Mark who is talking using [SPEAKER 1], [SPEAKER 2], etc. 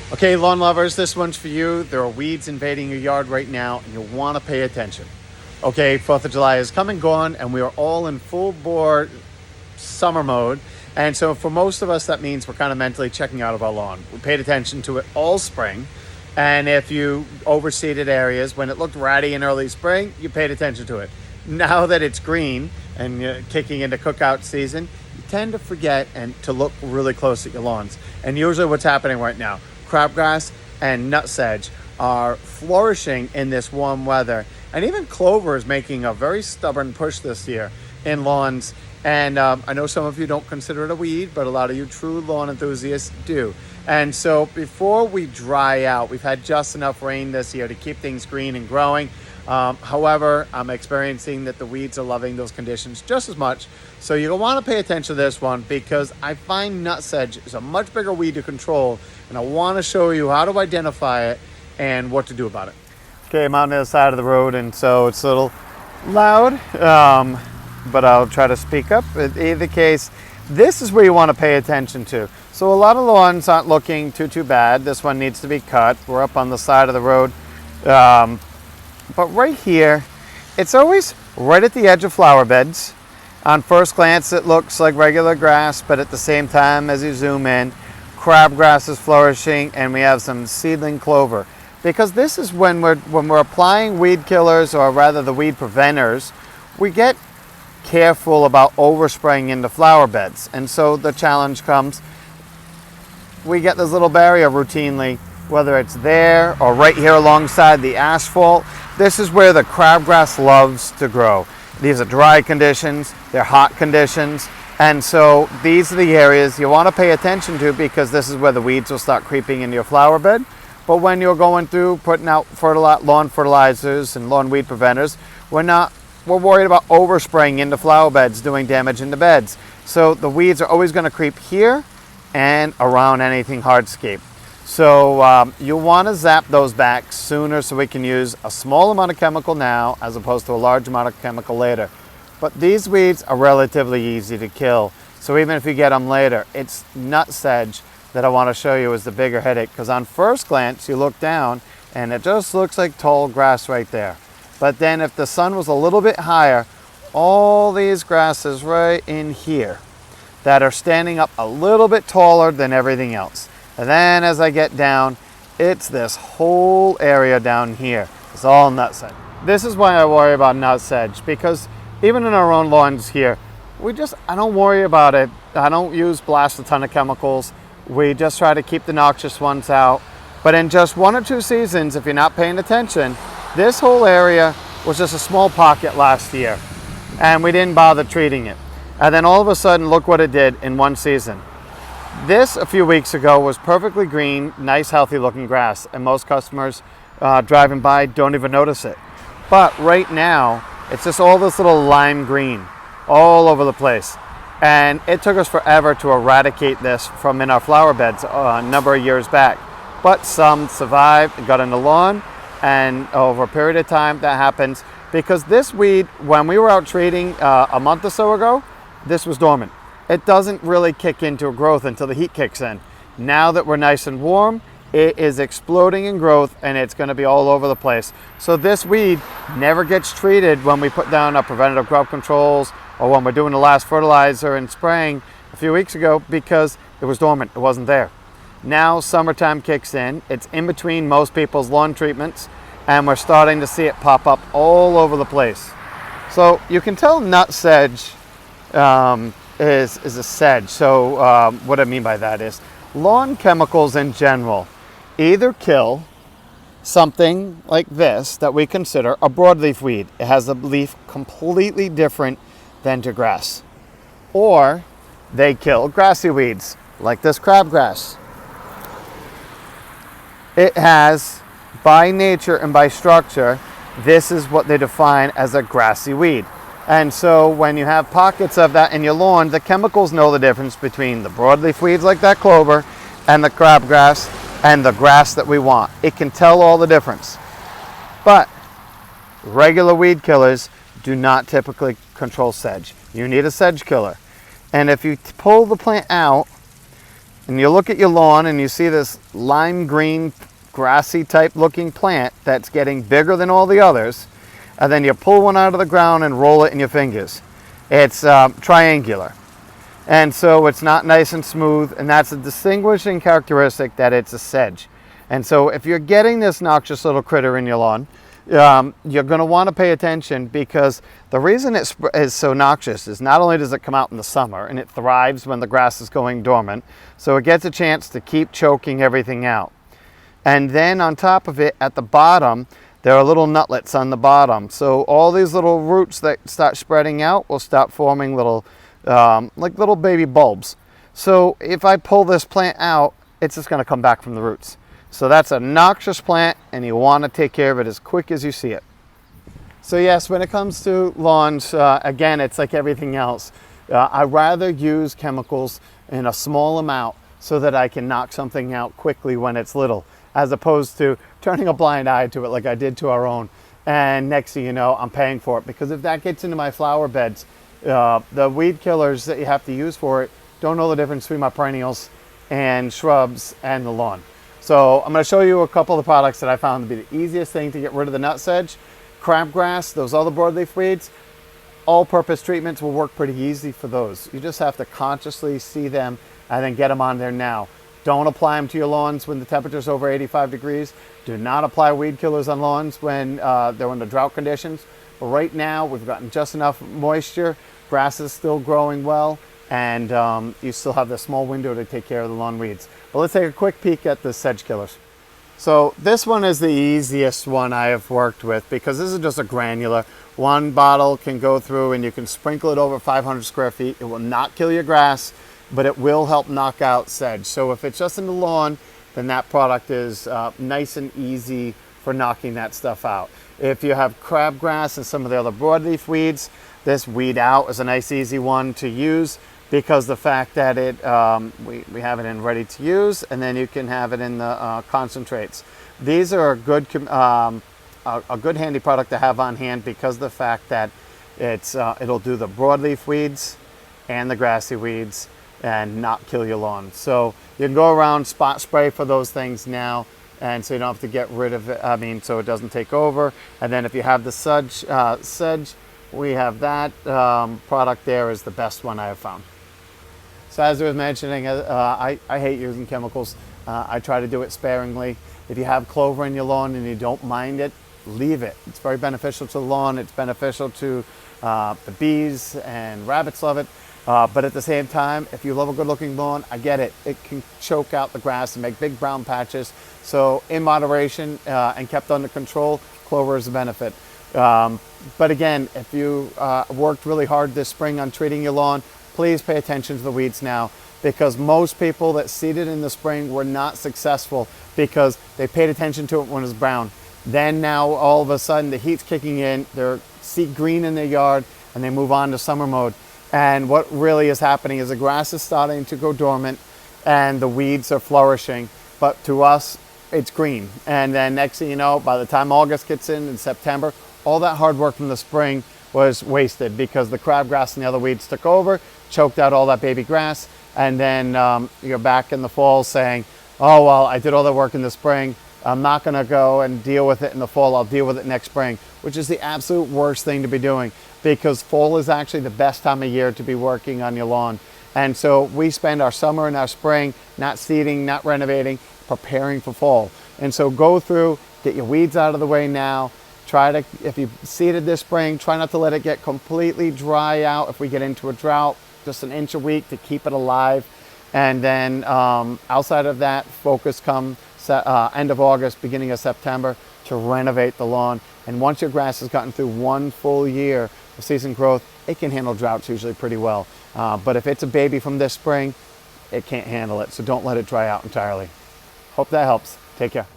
[SPEAKER 1] Okay, lawn lovers, this one's for you. There are weeds invading your yard right now, and you want to pay attention. Okay, 4th of July is come and gone, and we are all in full bore summer mode. And so for most of us, that means we're kind of mentally checking out of our lawn. We paid attention to it all spring. And if you overseeded areas, when it looked ratty in early spring, you paid attention to it. Now that it's green and you're kicking into cookout season, you tend to forget and to look really close at your lawns. And usually what's happening right now, crabgrass and nut sedge are flourishing in this warm weather. And even clover is making a very stubborn push this year in lawns. And I know some of you don't consider it a weed, but a lot of you true lawn enthusiasts do. And so before we dry out, we've had just enough rain this year to keep things green and growing. However, I'm experiencing that the weeds are loving those conditions just as much. So you'll want to pay attention to this one because I find nut sedge is a much bigger weed to control. And I want to show you how to identify it and what to do about it. Okay, I'm on the other side of the road, and so it's a little loud, but I'll try to speak up. In either case, this is where you want to pay attention to. So a lot of lawns aren't looking too bad. This one needs to be cut. We're up on the side of the road. But right here, it's always right at the edge of flower beds. On first glance, it looks like regular grass, but at the same time, as you zoom in, crabgrass is flourishing, and we have some seedling clover. Because this is when we're applying weed killers, or rather the weed preventers, we get careful about overspraying into flower beds. And so the challenge comes, we get this little barrier routinely, whether it's there or right here alongside the asphalt. This is where the crabgrass loves to grow. These are dry conditions, they're hot conditions, and so these are the areas you want to pay attention to because this is where the weeds will start creeping into your flower bed. But when you're going through putting out lawn fertilizers and lawn weed preventers, we're worried about overspraying into flower beds, doing damage into beds. So the weeds are always going to creep here and around anything hardscape. So you'll want to zap those back sooner so we can use a small amount of chemical now as opposed to a large amount of chemical later. But these weeds are relatively easy to kill. So even if you get them later, it's nut sedge that I want to show you is the bigger headache, because on first glance you look down and it just looks like tall grass right there. But then if the sun was a little bit higher, all these grasses right in here that are standing up a little bit taller than everything else. And then as I get down, it's this whole area down here. It's all nut sedge. This is why I worry about nut sedge, because even in our own lawns here, I don't worry about it. I don't blast a ton of chemicals. We just try to keep the noxious ones out. But in just 1 or 2 seasons, if you're not paying attention, this whole area was just a small pocket last year, and we didn't bother treating it. And then all of a sudden, look what it did in 1 season. This, a few weeks ago, was perfectly green, nice, healthy looking grass, and most customers driving by don't even notice it. But right now, it's just all this little lime green all over the place. And it took us forever to eradicate this from in our flower beds a number of years back. But some survived and got in the lawn, and over a period of time that happens because this weed, when we were out treating a month or so ago, this was dormant. It doesn't really kick into growth until the heat kicks in. Now that we're nice and warm, it is exploding in growth and it's going to be all over the place. So this weed never gets treated when we put down our preventative growth controls or when we're doing the last fertilizer and spraying a few weeks ago because it was dormant, it wasn't there. Now summertime kicks in, it's in between most people's lawn treatments, and we're starting to see it pop up all over the place. So you can tell nut sedge is a sedge. So what I mean by that is lawn chemicals in general either kill something like this that we consider a broadleaf weed. It has a leaf completely different than to grass. Or they kill grassy weeds like this crabgrass. It has, by nature and by structure, this is what they define as a grassy weed. And so when you have pockets of that in your lawn, the chemicals know the difference between the broadleaf weeds like that clover and the crabgrass and the grass that we want. It can tell all the difference. But regular weed killers do not typically control sedge. You need a sedge killer. And if you pull the plant out, and you look at your lawn and you see this lime green, grassy type looking plant that's getting bigger than all the others, and then you pull one out of the ground and roll it in your fingers. It's triangular. And so it's not nice and smooth, and that's a distinguishing characteristic that it's a sedge. And so if you're getting this noxious little critter in your lawn, you're going to want to pay attention, because the reason it is so noxious is not only does it come out in the summer and it thrives when the grass is going dormant, so it gets a chance to keep choking everything out. And then on top of it, at the bottom, there are little nutlets on the bottom. So all these little roots that start spreading out will start forming little, like little baby bulbs. So if I pull this plant out, it's just going to come back from the roots. So that's a noxious plant, and you want to take care of it as quick as you see it. So yes, when it comes to lawns, again, it's like everything else. I'd rather use chemicals in a small amount so that I can knock something out quickly when it's little, as opposed to turning a blind eye to it like I did to our own. And next thing you know, I'm paying for it, because if that gets into my flower beds, the weed killers that you have to use for it don't know the difference between my perennials and shrubs and the lawn. So I'm going to show you a couple of the products that I found to be the easiest thing to get rid of the nut sedge. Crabgrass, those other broadleaf weeds, all-purpose treatments will work pretty easy for those. You just have to consciously see them and then get them on there now. Don't apply them to your lawns when the temperature's over 85 degrees. Do not apply weed killers on lawns when they're under drought conditions. But right now, we've gotten just enough moisture. Grass is still growing well, and you still have the small window to take care of the lawn weeds. But let's take a quick peek at the sedge killers. So this one is the easiest one I have worked with, because this is just a granular. One bottle can go through and you can sprinkle it over 500 square feet. It will not kill your grass, but it will help knock out sedge. So if it's just in the lawn, then that product is nice and easy for knocking that stuff out. If you have crabgrass and some of the other broadleaf weeds, this weed out is a nice easy one to use, because the fact that it we have it in ready to use, and then you can have it in the concentrates. These are a good handy product to have on hand, because of the fact that it'll do the broadleaf weeds and the grassy weeds and not kill your lawn. So you can go around spot spray for those things now, and so you don't have to get rid of it, so it doesn't take over. And then if you have the sedge, we have that product there is the best one I have found. So as I was mentioning, I hate using chemicals. I try to do it sparingly. If you have clover in your lawn and you don't mind it, leave it. It's very beneficial to the lawn. It's beneficial to the bees, and rabbits love it. But at the same time, if you love a good looking lawn, I get it. It can choke out the grass and make big brown patches. So in moderation and kept under control, clover is a benefit. But again, if you worked really hard this spring on treating your lawn, please pay attention to the weeds now, because most people that seeded in the spring were not successful because they paid attention to it when it was brown. Then now all of a sudden the heat's kicking in, they're seed green in their yard, and they move on to summer mode. And what really is happening is the grass is starting to go dormant and the weeds are flourishing, but to us it's green. And then next thing you know, by the time August gets in September, all that hard work from the spring was wasted, because the crabgrass and the other weeds took over, choked out all that baby grass, and then you're back in the fall saying, oh well, I did all the work in the spring, I'm not going to go and deal with it in the fall, I'll deal with it next spring, which is the absolute worst thing to be doing, because fall is actually the best time of year to be working on your lawn. And so we spend our summer and our spring not seeding, not renovating, preparing for fall. And so go through, get your weeds out of the way now. Try to, if you seeded this spring, try not to let it get completely dry out. If we get into a drought, just an inch a week to keep it alive. And then outside of that, focus come end of August, beginning of September to renovate the lawn. And once your grass has gotten through one full year of season growth, it can handle droughts usually pretty well. But if it's a baby from this spring, it can't handle it. So don't let it dry out entirely. Hope that helps. Take care.